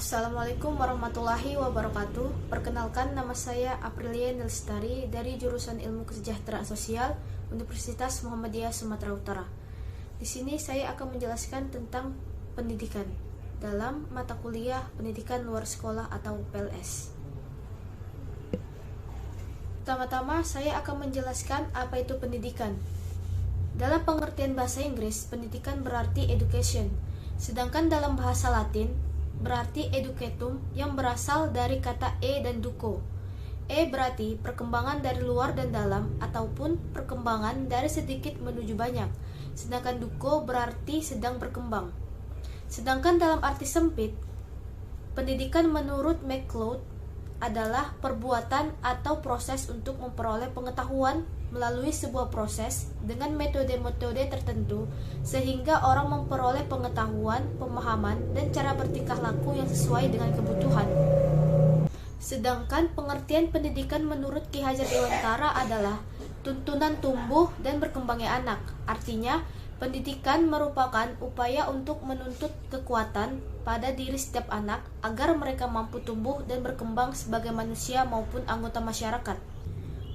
Assalamualaikum warahmatullahi wabarakatuh. Perkenalkan, nama saya Aprilia Nilstari dari jurusan Ilmu Kesejahteraan Sosial Universitas Muhammadiyah Sumatera Utara. Di sini saya akan menjelaskan tentang pendidikan dalam mata kuliah pendidikan luar sekolah atau PLS. Pertama-tama saya akan menjelaskan apa itu pendidikan. Dalam pengertian bahasa Inggris, pendidikan berarti education, sedangkan dalam bahasa Latin berarti educatum yang berasal dari kata dan duco. Berarti perkembangan dari luar dan dalam ataupun perkembangan dari sedikit menuju banyak, sedangkan duco berarti sedang berkembang. Sedangkan dalam arti sempit, pendidikan menurut MacLeod adalah perbuatan atau proses untuk memperoleh pengetahuan melalui sebuah proses dengan metode-metode tertentu sehingga orang memperoleh pengetahuan, pemahaman, dan cara bertingkah laku yang sesuai dengan kebutuhan. Sedangkan pengertian pendidikan menurut Ki Hajar Dewantara adalah tuntunan tumbuh dan berkembangnya anak. Artinya, pendidikan merupakan upaya untuk menuntut kekuatan pada diri setiap anak agar mereka mampu tumbuh dan berkembang sebagai manusia maupun anggota masyarakat.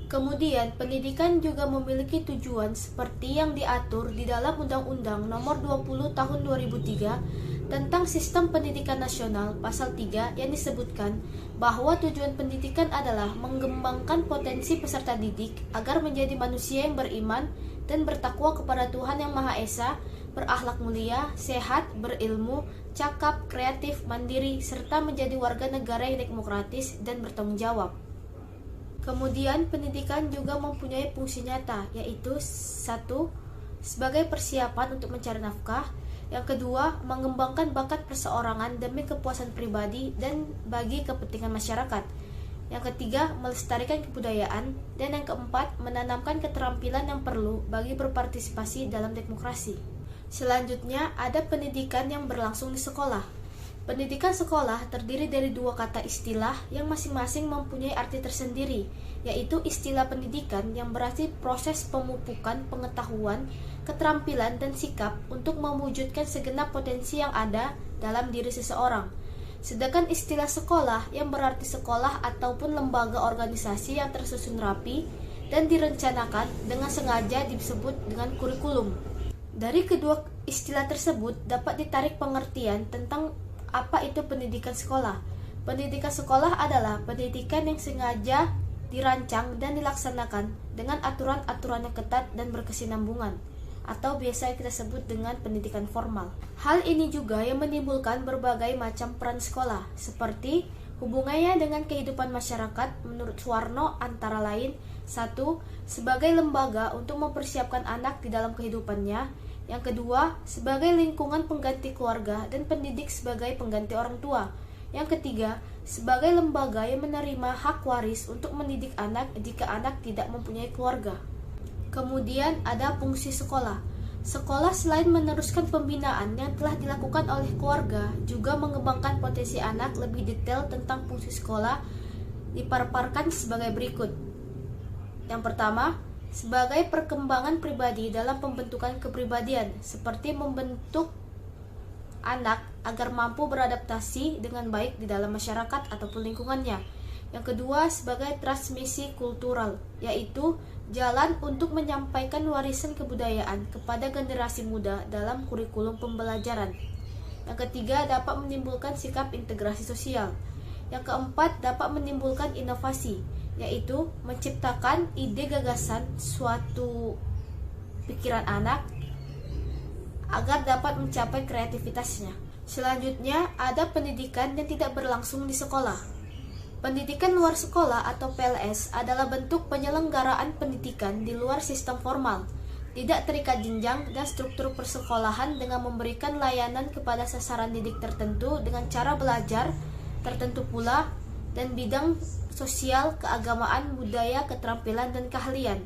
Kemudian, pendidikan juga memiliki tujuan seperti yang diatur di dalam Undang-Undang Nomor 20 Tahun 2003 tentang Sistem Pendidikan Nasional Pasal 3 yang disebutkan bahwa tujuan pendidikan adalah mengembangkan potensi peserta didik agar menjadi manusia yang beriman dan bertakwa kepada Tuhan Yang Maha Esa, berakhlak mulia, sehat, berilmu, cakap, kreatif, mandiri, serta menjadi warga negara yang demokratis dan bertanggung jawab. Kemudian, pendidikan juga mempunyai fungsi nyata, yaitu 1. Sebagai persiapan untuk mencari nafkah. Yang kedua, mengembangkan bakat perseorangan demi kepuasan pribadi dan bagi kepentingan masyarakat. Yang ketiga, melestarikan kebudayaan. Dan yang keempat, menanamkan keterampilan yang perlu bagi berpartisipasi dalam demokrasi. Selanjutnya, ada pendidikan yang berlangsung di sekolah. Pendidikan sekolah terdiri dari dua kata istilah yang masing-masing mempunyai arti tersendiri, yaitu istilah pendidikan yang berarti proses pemupukan pengetahuan, keterampilan, dan sikap untuk mewujudkan segenap potensi yang ada dalam diri seseorang. Sedangkan istilah sekolah yang berarti sekolah ataupun lembaga organisasi yang tersusun rapi dan direncanakan dengan sengaja disebut dengan kurikulum. Dari kedua istilah tersebut dapat ditarik pengertian tentang apa itu pendidikan sekolah. Pendidikan sekolah adalah pendidikan yang sengaja dirancang dan dilaksanakan dengan aturan-aturan yang ketat dan berkesinambungan, atau biasa kita sebut dengan pendidikan formal. Hal ini juga yang menimbulkan berbagai macam peran sekolah, seperti hubungannya dengan kehidupan masyarakat menurut Suwarno antara lain 1. Sebagai lembaga untuk mempersiapkan anak di dalam kehidupannya. Yang kedua, sebagai lingkungan pengganti keluarga dan pendidik sebagai pengganti orang tua. Yang ketiga, sebagai lembaga yang menerima hak waris untuk mendidik anak jika anak tidak mempunyai keluarga. Kemudian ada fungsi sekolah. Sekolah selain meneruskan pembinaan yang telah dilakukan oleh keluarga, juga mengembangkan potensi anak. Lebih detail tentang fungsi sekolah dipaparkan sebagai berikut. Yang pertama, sebagai perkembangan pribadi dalam pembentukan kepribadian, seperti membentuk anak agar mampu beradaptasi dengan baik di dalam masyarakat ataupun lingkungannya. Yang kedua, sebagai transmisi kultural, yaitu jalan untuk menyampaikan warisan kebudayaan kepada generasi muda dalam kurikulum pembelajaran. Yang ketiga, dapat menimbulkan sikap integrasi sosial. Yang keempat, dapat menimbulkan inovasi, yaitu menciptakan ide gagasan suatu pikiran anak agar dapat mencapai kreativitasnya. Selanjutnya, ada pendidikan yang tidak berlangsung di sekolah. Pendidikan luar sekolah atau PLS adalah bentuk penyelenggaraan pendidikan di luar sistem formal, tidak terikat jenjang dan struktur persekolahan dengan memberikan layanan kepada sasaran didik tertentu dengan cara belajar tertentu pula dan bidang sosial, keagamaan, budaya, keterampilan, dan keahlian.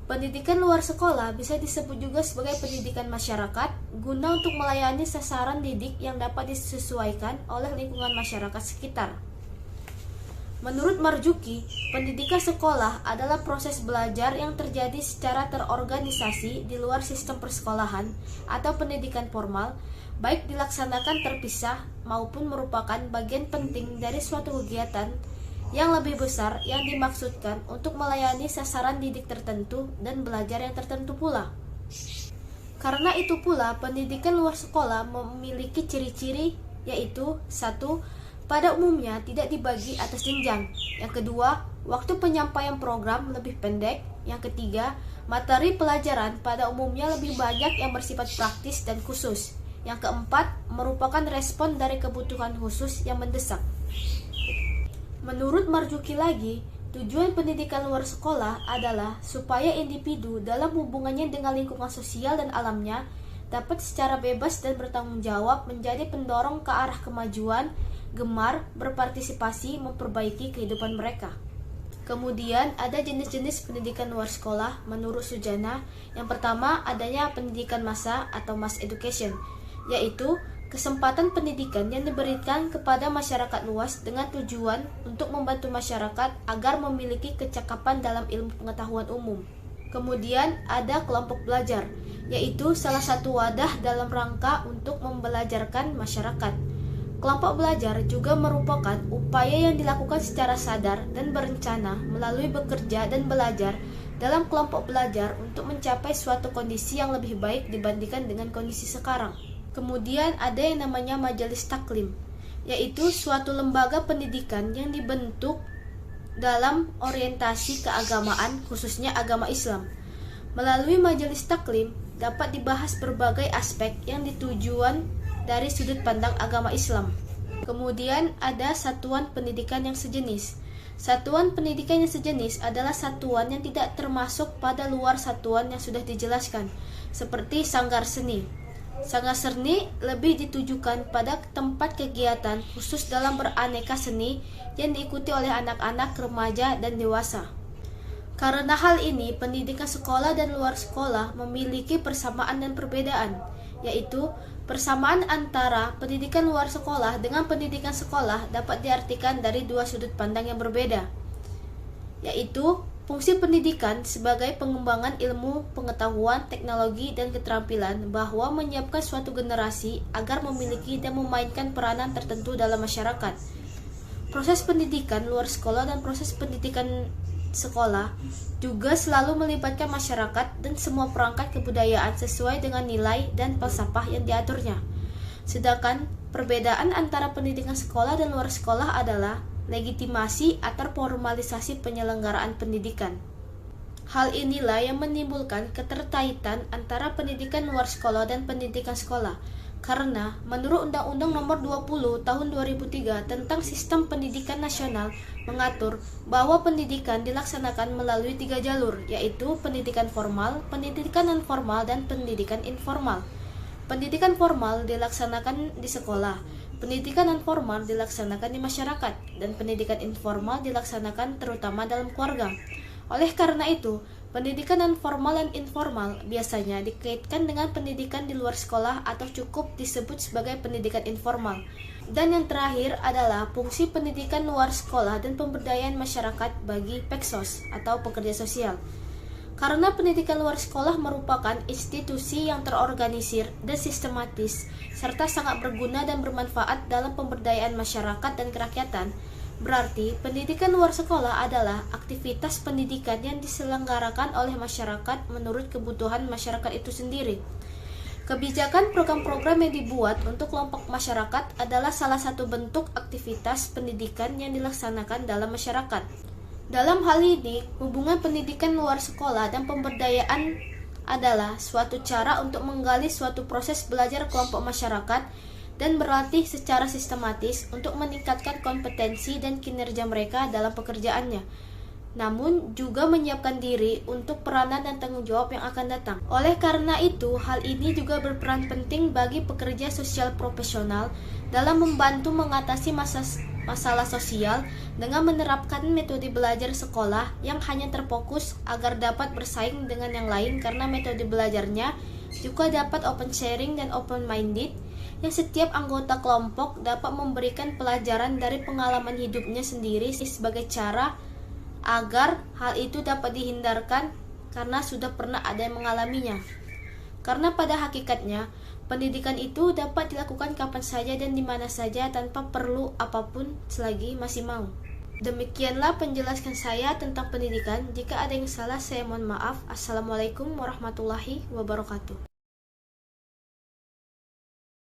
Pendidikan luar sekolah bisa disebut juga sebagai pendidikan masyarakat guna untuk melayani sasaran didik yang dapat disesuaikan oleh lingkungan masyarakat sekitar. Menurut Marzuki, pendidikan sekolah adalah proses belajar yang terjadi secara terorganisasi di luar sistem persekolahan atau pendidikan formal, baik dilaksanakan terpisah maupun merupakan bagian penting dari suatu kegiatan yang lebih besar yang dimaksudkan untuk melayani sasaran didik tertentu dan belajar yang tertentu pula. Karena itu pula, pendidikan luar sekolah memiliki ciri-ciri, yaitu 1. Pada umumnya tidak dibagi atas jenjang. Yang kedua, waktu penyampaian program lebih pendek. Yang ketiga, materi pelajaran pada umumnya lebih banyak yang bersifat praktis dan khusus. Yang keempat, merupakan respon dari kebutuhan khusus yang mendesak. Menurut Marzuki lagi, tujuan pendidikan luar sekolah adalah supaya individu dalam hubungannya dengan lingkungan sosial dan alamnya dapat secara bebas dan bertanggung jawab menjadi pendorong ke arah kemajuan, gemar, berpartisipasi, memperbaiki kehidupan mereka. Kemudian ada jenis-jenis pendidikan luar sekolah menurut Sujana. Yang pertama, adanya pendidikan massa atau mass education, yaitu kesempatan pendidikan yang diberikan kepada masyarakat luas dengan tujuan untuk membantu masyarakat agar memiliki kecakapan dalam ilmu pengetahuan umum. Kemudian ada kelompok belajar, yaitu salah satu wadah dalam rangka untuk membelajarkan masyarakat. Kelompok belajar juga merupakan upaya yang dilakukan secara sadar dan berencana melalui bekerja dan belajar dalam kelompok belajar untuk mencapai suatu kondisi yang lebih baik dibandingkan dengan kondisi sekarang. Kemudian ada yang namanya majelis taklim, yaitu suatu lembaga pendidikan yang dibentuk dalam orientasi keagamaan, khususnya agama Islam. Melalui majelis taklim dapat dibahas berbagai aspek yang ditujuan dari sudut pandang agama Islam. Kemudian ada satuan pendidikan yang sejenis. Satuan pendidikan yang sejenis adalah satuan yang tidak termasuk pada luar satuan yang sudah dijelaskan, seperti sanggar seni. Sanggar seni lebih ditujukan pada tempat kegiatan khusus dalam beraneka seni yang diikuti oleh anak-anak, remaja, dan dewasa. Karena hal ini, pendidikan sekolah dan luar sekolah memiliki persamaan dan perbedaan, yaitu persamaan antara pendidikan luar sekolah dengan pendidikan sekolah dapat diartikan dari dua sudut pandang yang berbeda, yaitu fungsi pendidikan sebagai pengembangan ilmu, pengetahuan, teknologi, dan keterampilan, bahwa menyiapkan suatu generasi agar memiliki dan memainkan peranan tertentu dalam masyarakat. Proses pendidikan luar sekolah dan proses pendidikan sekolah juga selalu melibatkan masyarakat dan semua perangkat kebudayaan sesuai dengan nilai dan falsafah yang diaturnya. Sedangkan perbedaan antara pendidikan sekolah dan luar sekolah adalah legitimasi atau formalisasi penyelenggaraan pendidikan. Hal inilah yang menimbulkan keterkaitan antara pendidikan luar sekolah dan pendidikan sekolah. Karena menurut Undang-Undang Nomor 20 Tahun 2003 tentang Sistem Pendidikan Nasional mengatur bahwa pendidikan dilaksanakan melalui 3 jalur, yaitu pendidikan formal, pendidikan non-formal, dan pendidikan informal. Pendidikan formal dilaksanakan di sekolah, pendidikan non-formal dilaksanakan di masyarakat, dan pendidikan informal dilaksanakan terutama dalam keluarga. Oleh karena itu, pendidikan non-formal dan informal biasanya dikaitkan dengan pendidikan di luar sekolah atau cukup disebut sebagai pendidikan informal. Dan yang terakhir adalah fungsi pendidikan luar sekolah dan pemberdayaan masyarakat bagi PEKSOS atau pekerja sosial. Karena pendidikan luar sekolah merupakan institusi yang terorganisir dan sistematis, serta sangat berguna dan bermanfaat dalam pemberdayaan masyarakat dan kerakyatan, berarti pendidikan luar sekolah adalah aktivitas pendidikan yang diselenggarakan oleh masyarakat menurut kebutuhan masyarakat itu sendiri. Kebijakan program-program yang dibuat untuk kelompok masyarakat adalah salah satu bentuk aktivitas pendidikan yang dilaksanakan dalam masyarakat. Dalam hal ini, hubungan pendidikan luar sekolah dan pemberdayaan adalah suatu cara untuk menggali suatu proses belajar kelompok masyarakat dan berlatih secara sistematis untuk meningkatkan kompetensi dan kinerja mereka dalam pekerjaannya, namun juga menyiapkan diri untuk peranan dan tanggung jawab yang akan datang. Oleh karena itu, hal ini juga berperan penting bagi pekerja sosial profesional dalam membantu mengatasi masalah sosial dengan menerapkan metode belajar sekolah yang hanya terfokus agar dapat bersaing dengan yang lain, karena metode belajarnya juga dapat open sharing dan open minded, yang setiap anggota kelompok dapat memberikan pelajaran dari pengalaman hidupnya sendiri sebagai cara agar hal itu dapat dihindarkan karena sudah pernah ada yang mengalaminya. Karena pada hakikatnya, pendidikan itu dapat dilakukan kapan saja dan di mana saja tanpa perlu apapun selagi masih mau. Demikianlah penjelasan saya tentang pendidikan. Jika ada yang salah, saya mohon maaf. Assalamualaikum warahmatullahi wabarakatuh.